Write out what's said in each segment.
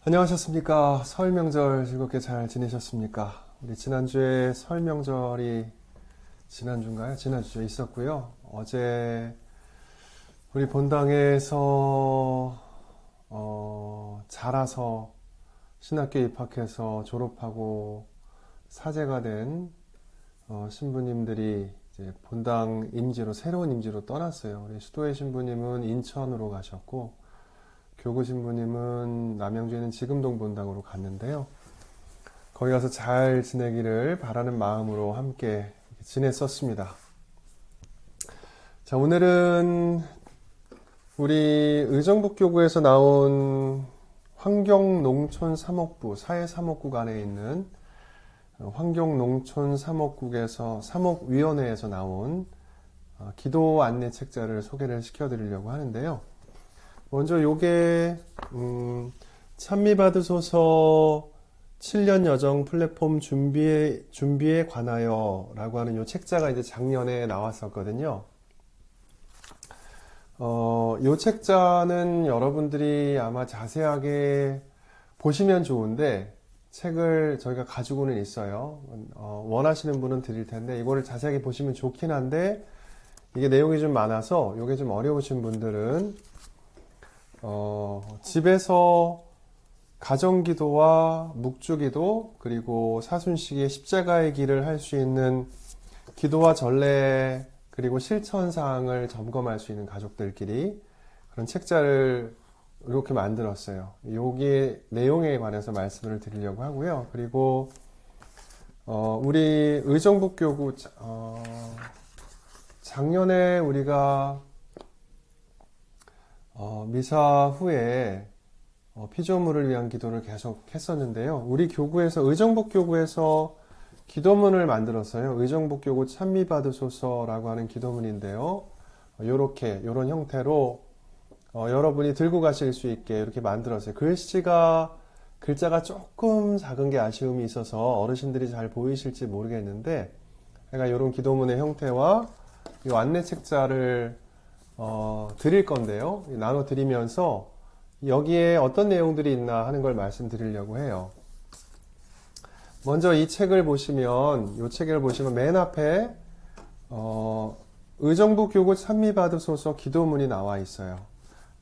안녕하셨습니까? 설 명절 즐겁게 잘 지내셨습니까? 우리 지난주에 설 명절이 지난주인가요? 지난주에 있었고요. 어제 우리 본당에서 자라서 신학교 입학해서 졸업하고 사제가 된 신부님들이 이제 본당 임지로 새로운 임지로 떠났어요. 우리 수도의 신부님은 인천으로 가셨고 교구 신부님은 남양주에 있는 지금동 본당으로 갔는데요. 거기 가서 잘 지내기를 바라는 마음으로 함께 지냈었습니다. 자, 오늘은 우리 의정북교구에서 나온 환경농촌 3억부, 사회 3억국 안에 있는 환경농촌 3억국에서 3억위원회에서 나온 기도 안내 책자를 소개를 시켜드리려고 하는데요. 먼저 요게 찬미받으소서 7년 여정 플랫폼 준비에 관하여 라고 하는 요 책자가 이제 작년에 나왔었거든요. 요 책자는 여러분들이 아마 자세하게 보시면 좋은데 책을 저희가 가지고는 있어요. 원하시는 분은 드릴 텐데 이거를 자세하게 보시면 좋긴 한데 이게 내용이 좀 많아서 요게 좀 어려우신 분들은 집에서 가정기도와 묵주기도 그리고 사순식의 십자가의 길을 할 수 있는 기도와 전례 그리고 실천사항을 점검할 수 있는 가족들끼리 그런 책자를 이렇게 만들었어요. 여기 내용에 관해서 말씀을 드리려고 하고요. 그리고 우리 의정북교구 작년에 우리가 미사 후에 피조물을 위한 기도를 계속 했었는데요. 우리 교구에서 의정북교구에서 기도문을 만들었어요. 의정북교구 찬미받으소서라고 하는 기도문인데요. 요런 형태로 여러분이 들고 가실 수 있게 이렇게 만들었어요. 글자가 조금 작은 게 아쉬움이 있어서 어르신들이 잘 보이실지 모르겠는데 제가 이런 기도문의 형태와 이 안내 책자를 드릴 건데요. 나눠 드리면서 여기에 어떤 내용들이 있나 하는 걸 말씀드리려고 해요. 먼저 이 책을 보시면 맨 앞에 의정북교구 찬미받으소서 기도문이 나와 있어요.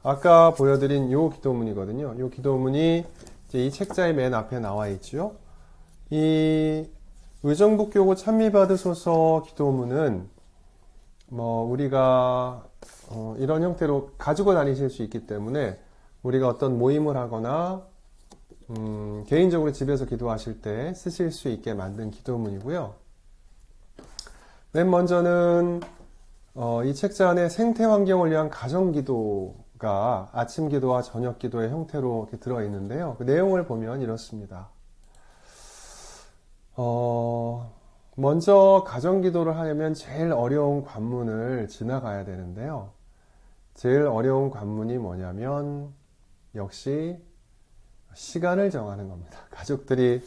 아까 보여드린 요 기도문이거든요. 요 기도문이 이제 이 책자의 맨 앞에 나와 있죠. 이 의정북교구 찬미받으소서 기도문은 우리가 이런 형태로 가지고 다니실 수 있기 때문에 우리가 어떤 모임을 하거나 개인적으로 집에서 기도하실 때 쓰실 수 있게 만든 기도문이고요. 맨 먼저는 이 책자 안에 생태 환경을 위한 가정 기도가 아침 기도와 저녁 기도의 형태로 이렇게 들어 있는데요. 그 내용을 보면 이렇습니다. 먼저 가정 기도를 하려면 제일 어려운 관문을 지나가야 되는데요. 제일 어려운 관문이 뭐냐면 역시 시간을 정하는 겁니다. 가족들이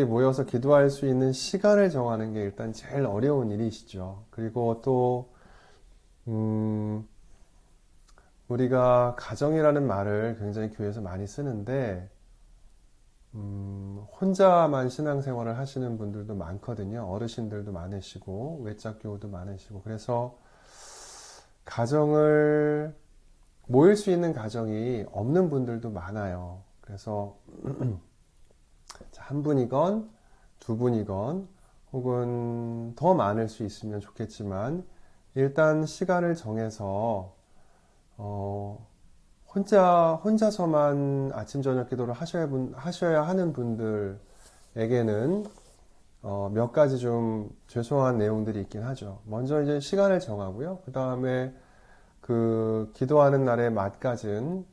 모여서 기도할 수 있는 시간을 정하는 게 일단 제일 어려운 일이시죠. 그리고 또 우리가 가정이라는 말을 굉장히 교회에서 많이 쓰는데 혼자만 신앙생활을 하시는 분들도 많거든요. 어르신들도 많으시고 외짝 교우도 많으시고 그래서 모일 수 있는 가정이 없는 분들도 많아요. 그래서 한 분이건 두 분이건 혹은 더 많을 수 있으면 좋겠지만 일단 시간을 정해서 혼자서만 아침 저녁 기도를 하셔야 하는 분들에게는 몇 가지 좀 죄송한 내용들이 있긴 하죠. 먼저 이제 시간을 정하고요. 그 다음에 그 기도하는 날에 맞가진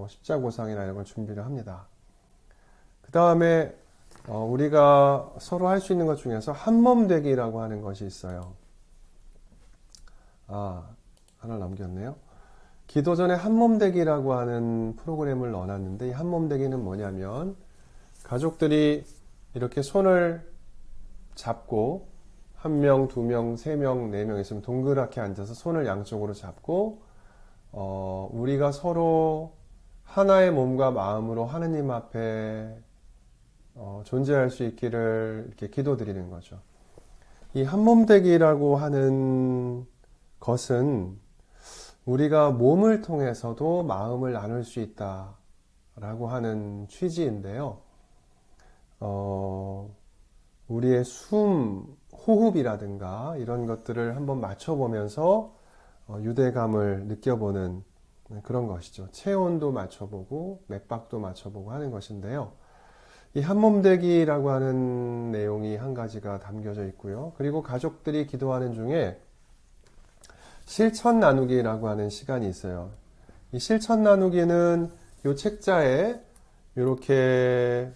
십자고상이나 이런 걸 준비를 합니다. 그 다음에 우리가 서로 할 수 있는 것 중에서 한몸 되기라고 하는 것이 있어요. 하나 남겼네요. 기도 전에 한몸 되기라고 하는 프로그램을 넣어놨는데 이 한몸 되기는 뭐냐면 가족들이 이렇게 손을 잡고 한 명, 두 명, 세 명, 네 명 있으면 동그랗게 앉아서 손을 양쪽으로 잡고 우리가 서로 하나의 몸과 마음으로 하느님 앞에 존재할 수 있기를 이렇게 기도드리는 거죠. 이 한몸되기라고 하는 것은 우리가 몸을 통해서도 마음을 나눌 수 있다라고 하는 취지인데요. 우리의 호흡이라든가 이런 것들을 한번 맞춰보면서 유대감을 느껴보는 그런 것이죠. 체온도 맞춰보고 맥박도 맞춰보고 하는 것인데요. 이 한몸되기라고 하는 내용이 한 가지가 담겨져 있고요. 그리고 가족들이 기도하는 중에 실천 나누기라고 하는 시간이 있어요. 이 실천 나누기는 이 책자에 이렇게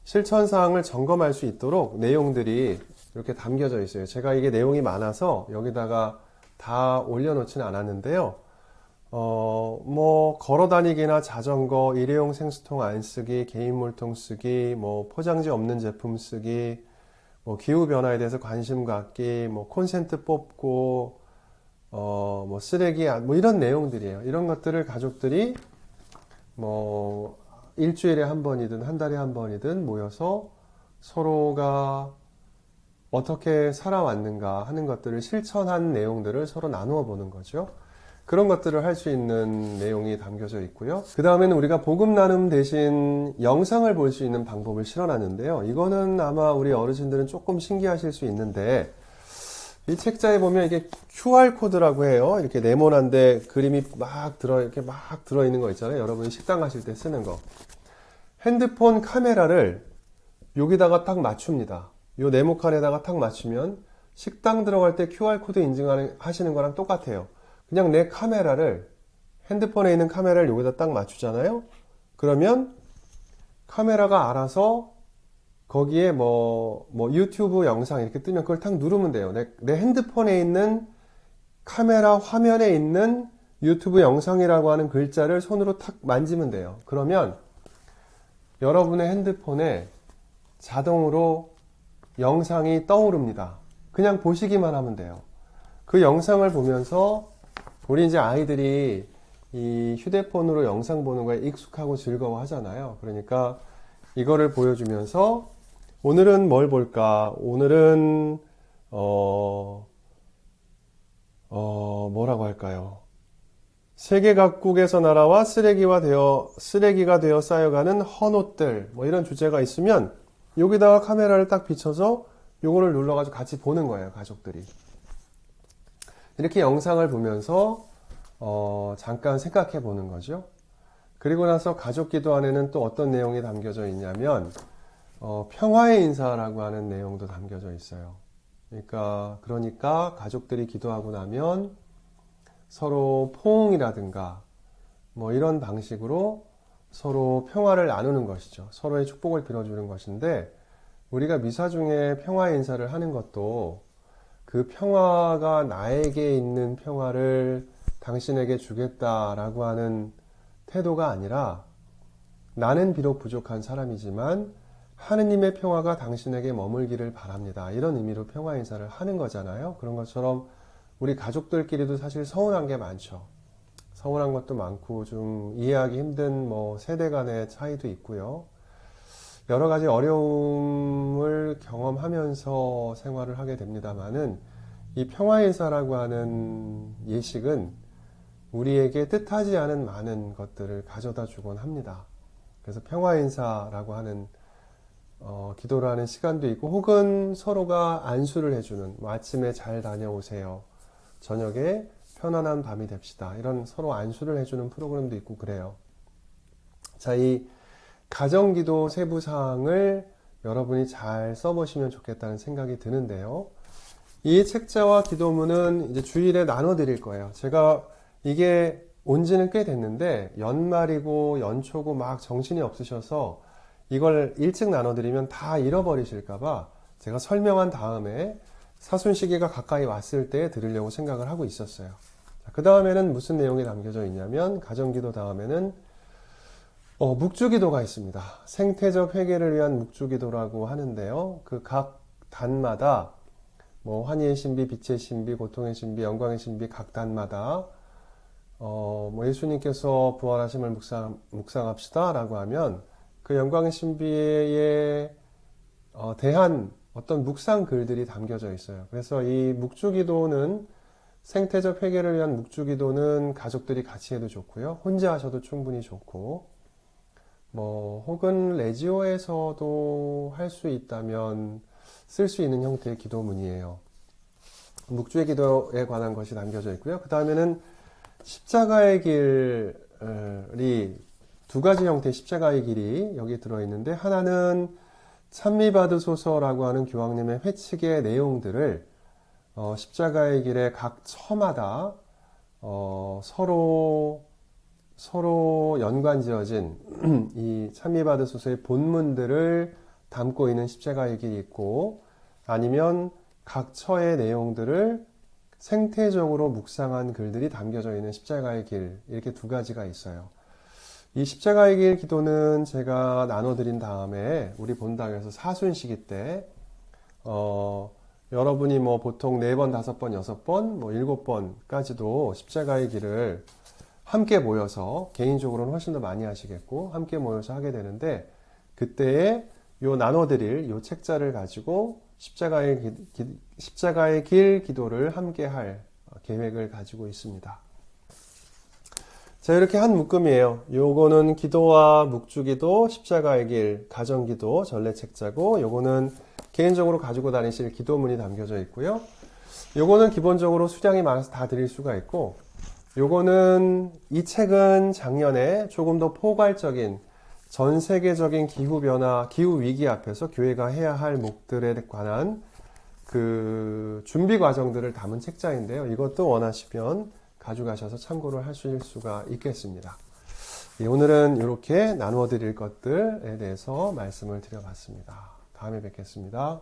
실천 사항을 점검할 수 있도록 내용들이 이렇게 담겨져 있어요. 제가 이게 내용이 많아서 여기다가 다 올려놓지는 않았는데요. 걸어 다니기나 자전거, 일회용 생수통 안 쓰기, 개인 물통 쓰기, 포장지 없는 제품 쓰기, 기후 변화에 대해서 관심 갖기, 콘센트 뽑고, 쓰레기, 이런 내용들이에요. 이런 것들을 가족들이 일주일에 한 번이든 한 달에 한 번이든 모여서 서로가 어떻게 살아왔는가 하는 것들을 실천한 내용들을 서로 나누어 보는 거죠. 그런 것들을 할 수 있는 내용이 담겨져 있고요. 그 다음에는 우리가 복음 나눔 대신 영상을 볼 수 있는 방법을 실어놨는데요. 이거는 아마 우리 어르신들은 조금 신기하실 수 있는데, 이 책자에 보면 이게 QR코드라고 해요. 이렇게 네모난데 그림이 이렇게 막 들어있는 거 있잖아요. 여러분이 식당 가실 때 쓰는 거. 핸드폰 카메라를 여기다가 딱 맞춥니다. 요 네모칸에다가 딱 맞추면 식당 들어갈 때 QR코드 인증하시는 거랑 똑같아요. 그냥 내 핸드폰에 있는 카메라를 여기다 딱 맞추잖아요. 그러면 카메라가 알아서 거기에 유튜브 영상 이렇게 뜨면 그걸 탁 누르면 돼요. 내 핸드폰에 있는 카메라 화면에 있는 유튜브 영상이라고 하는 글자를 손으로 탁 만지면 돼요. 그러면 여러분의 핸드폰에 자동으로 영상이 떠오릅니다. 그냥 보시기만 하면 돼요. 그 영상을 보면서 우리 이제 아이들이 이 휴대폰으로 영상 보는 거에 익숙하고 즐거워 하잖아요. 그러니까 이거를 보여주면서 오늘은 뭘 볼까? 오늘은 뭐라고 할까요? 세계 각국에서 날아와 쓰레기가 되어 쌓여가는 헌옷들, 이런 주제가 있으면 여기다가 카메라를 딱 비춰서 요거를 눌러가지고 같이 보는 거예요, 가족들이. 이렇게 영상을 보면서 잠깐 생각해 보는 거죠. 그리고 나서 가족 기도 안에는 또 어떤 내용이 담겨져 있냐면 평화의 인사라고 하는 내용도 담겨져 있어요. 그러니까 가족들이 기도하고 나면 서로 포옹이라든가 이런 방식으로 서로 평화를 나누는 것이죠. 서로의 축복을 빌어주는 것인데, 우리가 미사 중에 평화의 인사를 하는 것도 그 평화가 나에게 있는 평화를 당신에게 주겠다라고 하는 태도가 아니라, 나는 비록 부족한 사람이지만 하느님의 평화가 당신에게 머물기를 바랍니다. 이런 의미로 평화 인사를 하는 거잖아요. 그런 것처럼 우리 가족들끼리도 사실 서운한 게 많죠. 서운한 것도 많고 좀 이해하기 힘든 세대 간의 차이도 있고요. 여러 가지 어려움을 경험하면서 생활을 하게 됩니다만은, 이 평화인사라고 하는 예식은 우리에게 뜻하지 않은 많은 것들을 가져다 주곤 합니다. 그래서 평화인사라고 하는 기도를 하는 시간도 있고, 혹은 서로가 안수를 해주는, 아침에 잘 다녀오세요, 저녁에 편안한 밤이 됩시다, 이런 서로 안수를 해주는 프로그램도 있고 그래요. 자, 이 가정기도 세부사항을 여러분이 잘 써보시면 좋겠다는 생각이 드는데요. 이 책자와 기도문은 이제 주일에 나눠 드릴 거예요. 제가 이게 온 지는 꽤 됐는데 연말이고 연초고 막 정신이 없으셔서 이걸 일찍 나눠 드리면 다 잃어버리실까봐 제가 설명한 다음에 사순시기가 가까이 왔을 때 들으려고 생각을 하고 있었어요. 그 다음에는 무슨 내용이 담겨져 있냐면, 가정기도 다음에는 묵주기도가 있습니다. 생태적 회개를 위한 묵주기도라고 하는데요. 그 각 단마다 환희의 신비, 빛의 신비, 고통의 신비, 영광의 신비 각 단마다 뭐 예수님께서 부활하심을 묵상합시다 라고 하면 그 영광의 신비에 대한 어떤 묵상 글들이 담겨져 있어요. 그래서 이 묵주기도는 생태적 회개를 위한 묵주기도는 가족들이 같이 해도 좋고요. 혼자 하셔도 충분히 좋고, 뭐 혹은 레지오에서도 할 수 있다면 쓸 수 있는 형태의 기도문이에요. 묵주의 기도에 관한 것이 담겨져 있고요. 그 다음에는 십자가의 길이 두 가지 형태의 십자가의 길이 여기 들어있는데, 하나는 찬미받으소서라고 하는 교황님의 회칙의 내용들을 십자가의 길의 각 처마다 서로 연관지어진 이 찬미받으소서의 본문들을 담고 있는 십자가의 길이 있고, 아니면 각 처의 내용들을 생태적으로 묵상한 글들이 담겨져 있는 십자가의 길, 이렇게 두 가지가 있어요. 이 십자가의 길 기도는 제가 나눠드린 다음에 우리 본당에서 사순시기 때 여러분이 뭐 보통 4번, 5번, 6번, 뭐 7번까지도 십자가의 길을 함께 모여서, 개인적으로는 훨씬 더 많이 하시겠고 함께 모여서 하게 되는데, 그때에 요 나눠드릴 요 책자를 가지고 십자가의 길 기도를 함께 할 계획을 가지고 있습니다. 자, 이렇게 한 묶음이에요. 요거는 기도와 묵주기도, 십자가의 길, 가정기도, 전례책자고, 요거는 개인적으로 가지고 다니실 기도문이 담겨져 있고요. 요거는 기본적으로 수량이 많아서 다 드릴 수가 있고, 요거는 이 책은 작년에 조금 더 포괄적인 전 세계적인 기후변화, 기후위기 앞에서 교회가 해야 할 목들에 관한 그 준비 과정들을 담은 책자인데요. 이것도 원하시면 가져가셔서 참고를 하실 수가 있겠습니다. 오늘은 이렇게 나누어 드릴 것들에 대해서 말씀을 드려봤습니다. 다음에 뵙겠습니다.